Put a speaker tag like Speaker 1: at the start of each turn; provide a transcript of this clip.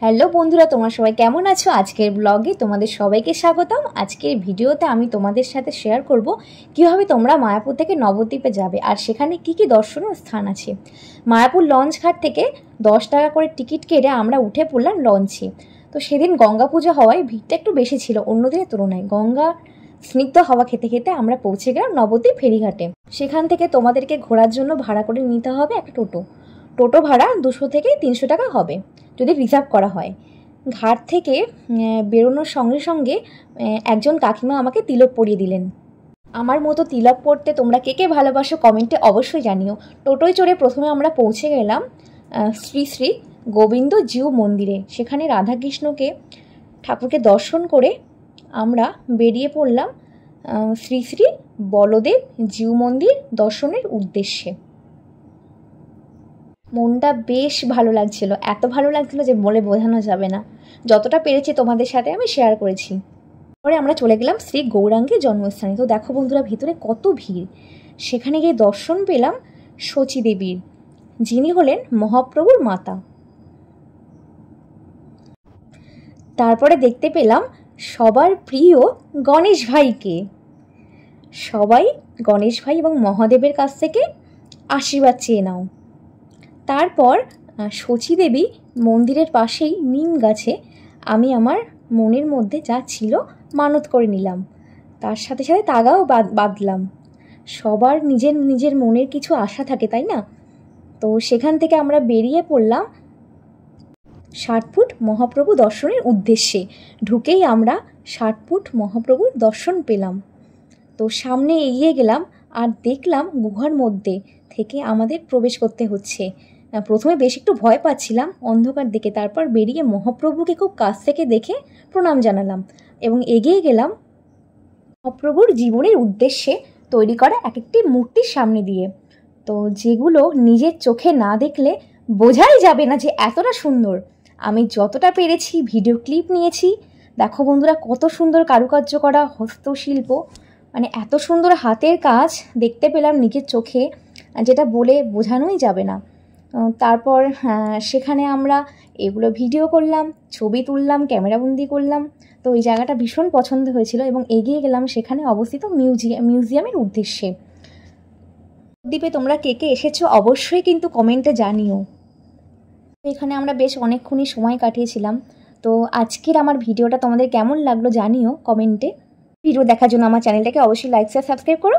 Speaker 1: Hello বন্ধুরা, তোমরা সবাই কেমন আছো? আজকের ব্লগে তোমাদের সবাইকে স্বাগতম। আজকের ভিডিওতে আমি তোমাদের সাথে শেয়ার করব কিভাবে তোমরা মায়াপুর থেকে নবদ্বীপে যাবে আর সেখানে কি কি দর্শনীয় স্থান আছে। মায়াপুর লঞ্চ ঘাট থেকে 10 টাকা করে টিকিট কেটে আমরা উঠে পড়লাম লঞ্চে। তো সেদিন গঙ্গা পুজো হওয়ায় ভিড়টা একটু বেশি ছিল অন্য দিনের তুলনায়। গঙ্গা স্নিগ্ধ হাওয়া খেতে খেতে আমরা পৌঁছে গেলাম নবদ্বীপ ফেরিঘাটে। সেখান থেকে তোমাদেরকে ঘোরার জন্য ভাড়া করে নিতে হবে একটা টোটো ভাড়া 200 থেকে 300 টাকা হবে যদি রিজার্ভ করা হয়। ঘাট থেকে বেরোনোর সঙ্গে সঙ্গে একজন কাকিমা আমাকে তিলক পরিয়ে দিলেন। আমার মতো তিলক পরতে তোমরা কে কে ভালোবাসো কমেন্টে অবশ্যই জানিও। টোটোয় চড়ে প্রথমে আমরা পৌঁছে গেলাম শ্রী শ্রী গোবিন্দ জিউ মন্দিরে। সেখানে রাধাকৃষ্ণকে ঠাকুরকে দর্শন করে আমরা বেরিয়ে পড়লাম শ্রী শ্রী বলদেব জিউ মন্দির দর্শনের উদ্দেশ্যে। মনটা বেশ ভালো লাগছিল, এত ভালো লাগছিল যে বলে বোঝানো যাবে না। যতটা পেরেছি তোমাদের সাথে আমি শেয়ার করেছি। পরে আমরা চলে গেলাম শ্রী গৌরাঙ্গের জন্মস্থানে। তো দেখো বন্ধুরা, ভিতরে কত ভিড়। সেখানে গিয়ে দর্শন পেলাম শচী দেবীর, যিনি হলেন মহাপ্রভুর মাতা। তারপরে দেখতে পেলাম সবার প্রিয় গণেশ ভাইকে। সবাই গণেশ ভাই এবং মহাদেবের কাছ থেকে আশীর্বাদ চেয়ে নাও। তারপর শচী দেবী মন্দিরের পাশেই নিম গাছে আমি আমার মনের মধ্যে যা ছিল মানত করে নিলাম। তার সাথে সাথে তাগাও বাঁধলাম। সবার নিজের নিজের মনের কিছু আশা থাকে, তাই না? তো সেখান থেকে আমরা বেরিয়ে পড়লাম 60 ফুট মহাপ্রভু দর্শনের উদ্দেশ্যে। ঢুকেই আমরা 60 ফুট মহাপ্রভুর দর্শন পেলাম। তো সামনে এগিয়ে গেলাম আর দেখলাম গুহার মধ্যে থেকে আমাদের প্রবেশ করতে হচ্ছে। প্রথমে বেশ একটু ভয় পাচ্ছিলাম অন্ধকার দেখে, তারপর বেরিয়ে মহাপ্রভুকে খুব কাছ থেকে দেখে প্রণাম জানালাম এবং এগিয়ে গেলাম মহাপ্রভুর জীবনের উদ্দেশ্যে তৈরি করা এক একটি মূর্তির সামনে দিয়ে। তো যেগুলো নিজের চোখে না দেখলে বোঝাই যাবে না যে এতটা সুন্দর। আমি যতটা পেরেছি ভিডিও ক্লিপ নিয়েছি। দেখো বন্ধুরা, কত সুন্দর কারুকার্য করা হস্তশিল্প, মানে এত সুন্দর হাতের কাজ দেখতে পেলাম নিজের চোখে, যেটা বলে বোঝানোই যাবে না। তারপর সেখানে আমরা এগুলো ভিডিও করলাম, ছবি তুললাম, ক্যামেরাবন্দি করলাম। তো ওই জায়গাটা ভীষণ পছন্দ হয়েছিল এবং এগিয়ে গেলাম সেখানে অবস্থিত মিউজিয়ামের উদ্দেশ্যে। দ্বীপে তোমরা কে কে এসেছো অবশ্যই কিন্তু কমেন্টে জানিও। এখানে আমরা বেশ অনেকক্ষণই সময় কাটিয়েছিলাম। তো আজকের আমার ভিডিওটা তোমাদের কেমন লাগলো জানিও কমেন্টে। ভিডিও দেখার জন্য আমার চ্যানেলটাকে অবশ্যই লাইক শেয়ার সাবস্ক্রাইব করো।